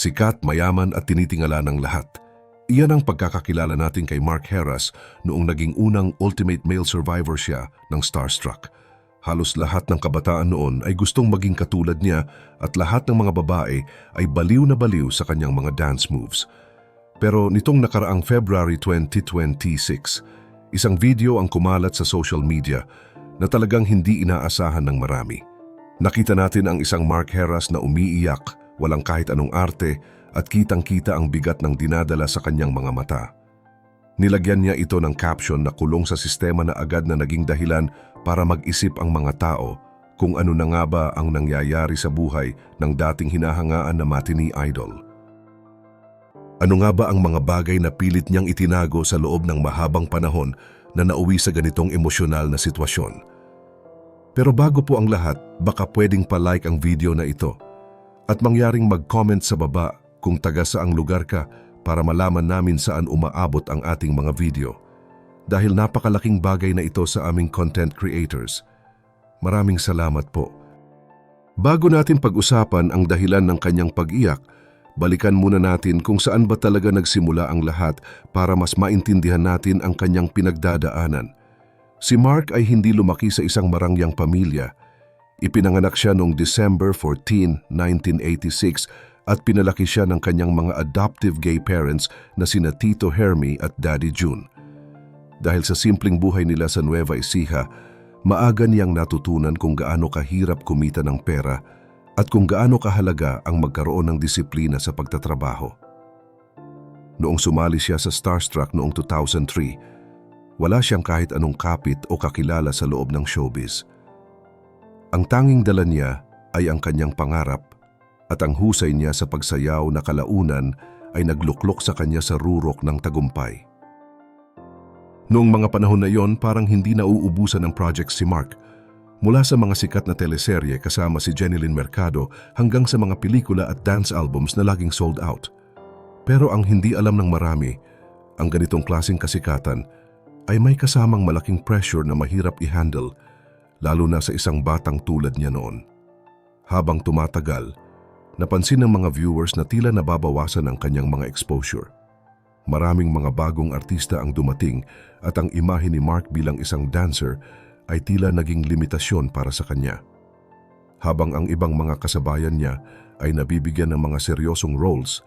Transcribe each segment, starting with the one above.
Sikat, mayaman at tinitingala ng lahat. Iyan ang pagkakakilala natin kay Mark Heras noong naging unang ultimate male survivor siya ng Starstruck. Halos lahat ng kabataan noon ay gustong maging katulad niya at lahat ng mga babae ay baliw na baliw sa kanyang mga dance moves. Pero nitong nakaraang February 2026, isang video ang kumalat sa social media na talagang hindi inaasahan ng marami. Nakita natin ang isang Mark Heras na umiiyak, walang kahit anong arte at kitang-kita ang bigat ng dinadala sa kanyang mga mata. Nilagyan niya ito ng caption na kulong sa sistema na agad na naging dahilan para mag-isip ang mga tao kung ano na nga ba ang nangyayari sa buhay ng dating hinahangaan na matinee idol. Ano nga ba ang mga bagay na pilit niyang itinago sa loob ng mahabang panahon na nauwi sa ganitong emosyonal na sitwasyon? Pero bago po ang lahat, baka pwedeng pa-like ang video na ito at mangyaring mag-comment sa baba kung taga saang lugar ka para malaman namin saan umaabot ang ating mga video. Dahil napakalaking bagay na ito sa aming content creators. Maraming salamat po. Bago natin pag-usapan ang dahilan ng kanyang pag-iyak, balikan muna natin kung saan ba talaga nagsimula ang lahat para mas maintindihan natin ang kanyang pinagdadaanan. Si Mark ay hindi lumaki sa isang marangyang pamilya. Ipinanganak siya noong December 14, 1986 at pinalaki siya ng kanyang mga adoptive gay parents na sina Tito Hermie at Daddy June. Dahil sa simpleng buhay nila sa Nueva Ecija, maaga niyang natutunan kung gaano kahirap kumita ng pera at kung gaano kahalaga ang magkaroon ng disiplina sa pagtatrabaho. Noong sumali siya sa Starstruck noong 2003, wala siyang kahit anong kapit o kakilala sa loob ng showbiz. Ang tanging dala niya ay ang kanyang pangarap at ang husay niya sa pagsayaw na kalaunan ay nagluklok sa kanya sa rurok ng tagumpay. Noong mga panahon na yon, parang hindi nauubusan ng projects si Mark. Mula sa mga sikat na teleserye kasama si Jeneline Mercado hanggang sa mga pelikula at dance albums na laging sold out. Pero ang hindi alam ng marami, ang ganitong klaseng kasikatan ay may kasamang malaking pressure na mahirap i-handle, lalo na sa isang batang tulad niya noon. Habang tumatagal, napansin ng mga viewers na tila nababawasan ang kanyang mga exposure. Maraming mga bagong artista ang dumating at ang imahe ni Mark bilang isang dancer ay tila naging limitasyon para sa kanya. Habang ang ibang mga kasabayan niya ay nabibigyan ng mga seryosong roles,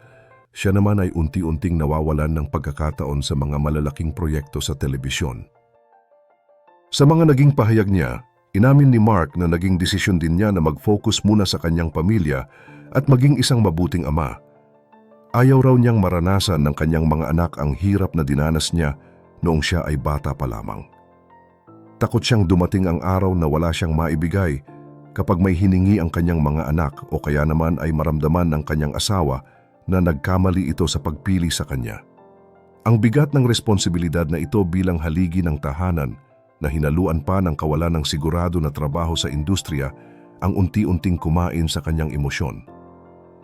siya naman ay unti-unting nawawalan ng pagkakataon sa mga malalaking proyekto sa telebisyon. Sa mga naging pahayag niya, inamin ni Mark na naging desisyon din niya na mag-focus muna sa kanyang pamilya at maging isang mabuting ama. Ayaw raw niyang maranasan ng kanyang mga anak ang hirap na dinanas niya noong siya ay bata pa lamang. Takot siyang dumating ang araw na wala siyang maibigay kapag may hiningi ang kanyang mga anak o kaya naman ay maramdaman ng kanyang asawa na nagkamali ito sa pagpili sa kanya. Ang bigat ng responsibilidad na ito bilang haligi ng tahanan na hinaluan pa ng kawalan ng sigurado na trabaho sa industriya ang unti-unting kumain sa kanyang emosyon.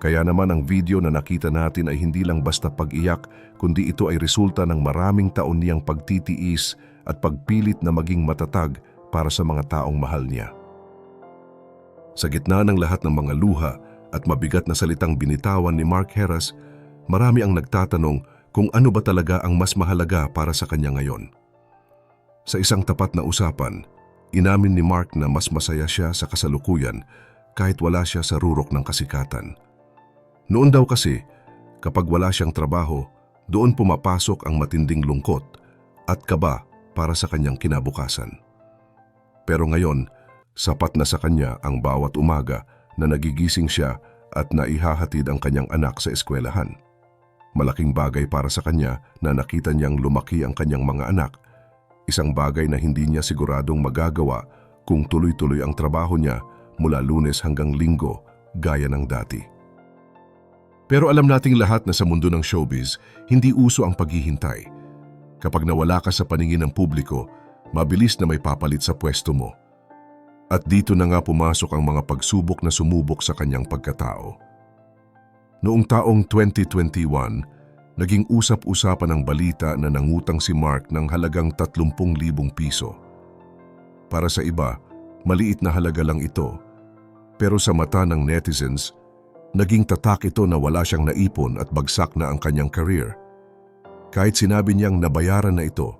Kaya naman ang video na nakita natin ay hindi lang basta pag-iyak, kundi ito ay resulta ng maraming taon niyang pagtitiis at pagpilit na maging matatag para sa mga taong mahal niya. Sa gitna ng lahat ng mga luha at mabigat na salitang binitawan ni Mark Heras, marami ang nagtatanong kung ano ba talaga ang mas mahalaga para sa kanya ngayon. Sa isang tapat na usapan, inamin ni Mark na mas masaya siya sa kasalukuyan kahit wala siya sa rurok ng kasikatan. Noon daw kasi, kapag wala siyang trabaho, doon pumapasok ang matinding lungkot at kaba para sa kanyang kinabukasan. Pero ngayon, sapat na sa kanya ang bawat umaga na nagigising siya at naihahatid ang kanyang anak sa eskwelahan. Malaking bagay para sa kanya na nakita niyang lumaki ang kanyang mga anak, isang bagay na hindi niya siguradong magagawa kung tuloy-tuloy ang trabaho niya mula Lunes hanggang Linggo gaya ng dati. Pero alam nating lahat na sa mundo ng showbiz, hindi uso ang paghihintay. Kapag nawala ka sa paningin ng publiko, mabilis na may papalit sa pwesto mo. At dito na nga pumasok ang mga pagsubok na sumubok sa kanyang pagkatao. Noong taong 2021, naging usap-usapan ang balita na nangutang si Mark ng halagang 30,000 piso. Para sa iba, maliit na halaga lang ito. Pero sa mata ng netizens, Naging tatak ito na wala siyang naipon at bagsak na ang kanyang career. Kahit sinabi niyang nabayaran na ito,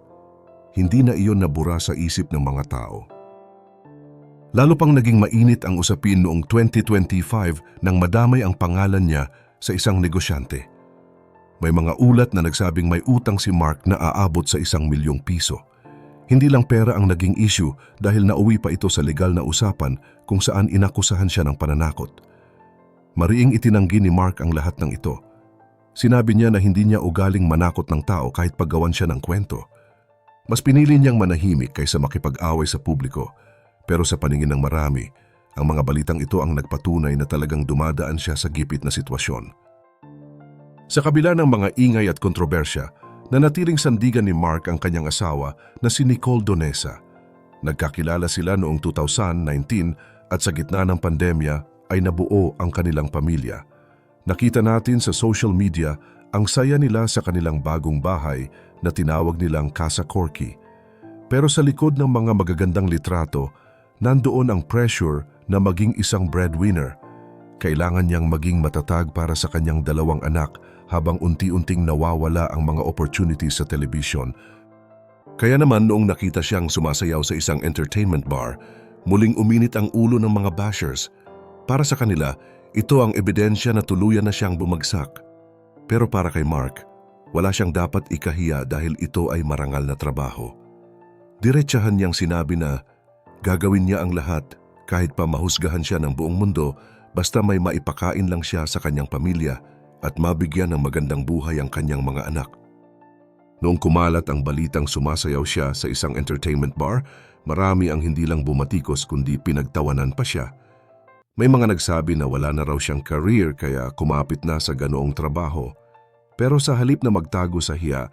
hindi na iyon nabura sa isip ng mga tao. Lalo pang naging mainit ang usapin noong 2025 nang madamay ang pangalan niya sa isang negosyante. May mga ulat na nagsabing may utang si Mark na aabot sa 1,000,000 piso. Hindi lang pera ang naging issue dahil nauwi pa ito sa legal na usapan kung saan inakusahan siya ng pananakot. Mariing itinanggi ni Mark ang lahat ng ito. Sinabi niya na hindi niya ugaling manakot ng tao kahit paggawan siya ng kwento. Mas pinili niyang manahimik kaysa makipag-away sa publiko. Pero sa paningin ng marami, ang mga balitang ito ang nagpatunay na talagang dumadaan siya sa gipit na sitwasyon. Sa kabila ng mga ingay at kontrobersya, nanatiling sandigan ni Mark ang kanyang asawa na si Nicole Donesa. Nagkakilala sila noong 2019 at sa gitna ng pandemya ay nabuo ang kanilang pamilya. Nakita natin sa social media ang saya nila sa kanilang bagong bahay na tinawag nilang Casa Corky. Pero sa likod ng mga magagandang litrato, nandoon ang pressure na maging isang breadwinner. Kailangan niyang maging matatag para sa kanyang 2 anak habang unti-unting nawawala ang mga opportunities sa television. Kaya naman noong nakita siyang sumasayaw sa isang entertainment bar, muling uminit ang ulo ng mga bashers. Para sa kanila, ito ang ebidensya na tuluyan na siyang bumagsak. Pero para kay Mark, wala siyang dapat ikahiya dahil ito ay marangal na trabaho. Diretsahan niyang sinabi na gagawin niya ang lahat kahit pa mahusgahan siya ng buong mundo basta may maipakain lang siya sa kanyang pamilya at mabigyan ng magandang buhay ang kanyang mga anak. Noong kumalat ang balitang sumasayaw siya sa isang entertainment bar, marami ang hindi lang bumatikos kundi pinagtawanan pa siya. May mga nagsabi na wala na raw siyang career kaya kumapit na sa ganoong trabaho. Pero sa halip na magtago sa hiya,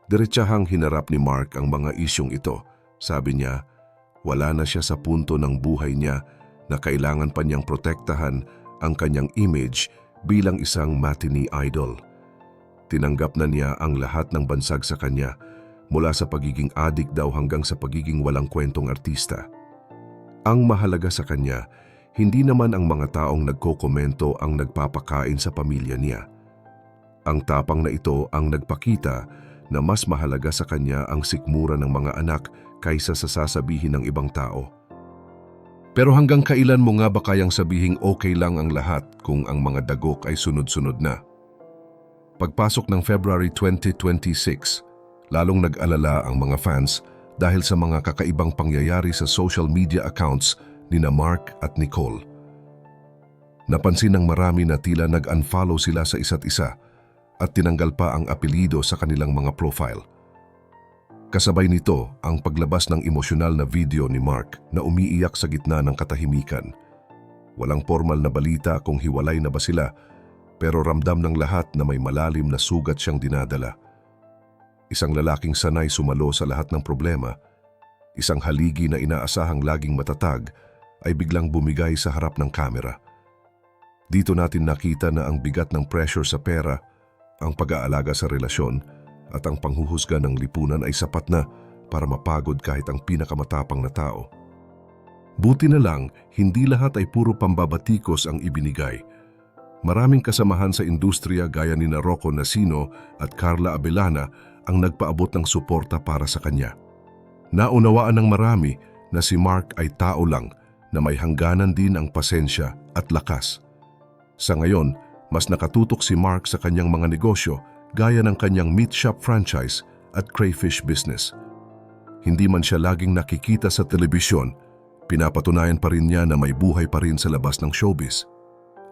diretsahang hinarap ni Mark ang mga isyong ito. Sabi niya, wala na siya sa punto ng buhay niya na kailangan pa niyang protektahan ang kanyang image bilang isang matinee idol. Tinanggap na niya ang lahat ng bansag sa kanya, mula sa pagiging addict daw hanggang sa pagiging walang kwentong artista. Ang mahalaga sa kanya, hindi naman ang mga taong nagkokomento ang nagpapakain sa pamilya niya. Ang tapang na ito ang nagpakita na mas mahalaga sa kanya ang sikmura ng mga anak kaysa sa sasabihin ng ibang tao. Pero hanggang kailan mo nga ba kayang sabihing okay lang ang lahat kung ang mga dagok ay sunod-sunod na? Pagpasok ng February 2026, lalong nag-alala ang mga fans dahil sa mga kakaibang pangyayari sa social media accounts nina Mark at Nicole. Napansin ng marami na tila nag-unfollow sila sa isa't isa at tinanggal pa ang apelyido sa kanilang mga profile. Kasabay nito ang paglabas ng emosyonal na video ni Mark na umiiyak sa gitna ng katahimikan. Walang formal na balita kung hiwalay na ba sila, pero ramdam ng lahat na may malalim na sugat siyang dinadala. Isang lalaking sanay sumalo sa lahat ng problema, isang haligi na inaasahang laging matatag, ay biglang bumigay sa harap ng kamera. Dito natin nakita na ang bigat ng pressure sa pera, ang pag-aalaga sa relasyon, at ang panghuhusga ng lipunan ay sapat na para mapagod kahit ang pinakamatapang na tao. Buti na lang, hindi lahat ay puro pambabatikos ang ibinigay. Maraming kasamahan sa industriya gaya ni Rocco Nacino at Carla Abellana ang nagpaabot ng suporta para sa kanya. Naunawaan ng marami na si Mark ay tao lang na may hangganan din ang pasensya at lakas. Sa ngayon, mas nakatutok si Mark sa kanyang mga negosyo gaya ng kanyang meat shop franchise at crayfish business. Hindi man siya laging nakikita sa telebisyon, pinapatunayan pa rin niya na may buhay pa rin sa labas ng showbiz.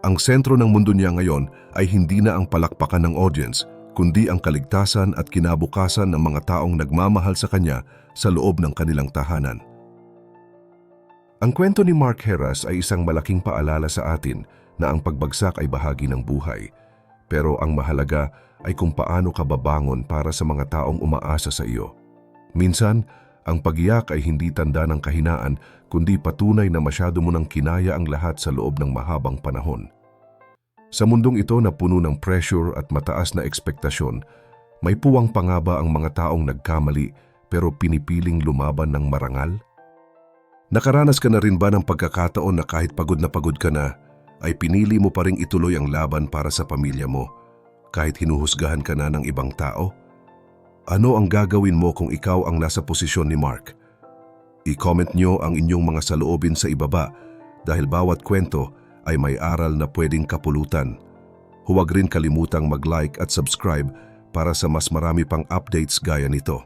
Ang sentro ng mundo niya ngayon ay hindi na ang palakpakan ng audience, kundi ang kaligtasan at kinabukasan ng mga taong nagmamahal sa kanya sa loob ng kanilang tahanan. Ang kwento ni Mark Heras ay isang malaking paalala sa atin na ang pagbagsak ay bahagi ng buhay. Pero ang mahalaga ay kung paano ka babangon para sa mga taong umaasa sa iyo. Minsan, ang pagiyak ay hindi tanda ng kahinaan, kundi patunay na masyado mo nang kinaya ang lahat sa loob ng mahabang panahon. Sa mundong ito na puno ng pressure at mataas na ekspektasyon, may puwang pa nga ba ang mga taong nagkamali pero pinipiling lumaban ng marangal? Nakaranas ka na rin ba ng pagkakataon na kahit pagod ka na, ay pinili mo pa ring ituloy ang laban para sa pamilya mo, kahit hinuhusgahan ka na ng ibang tao? Ano ang gagawin mo kung ikaw ang nasa posisyon ni Mark? I-comment nyo ang inyong mga saloobin sa ibaba dahil bawat kwento ay may aral na pwedeng kapulutan. Huwag rin kalimutang mag-like at subscribe para sa mas marami pang updates gaya nito.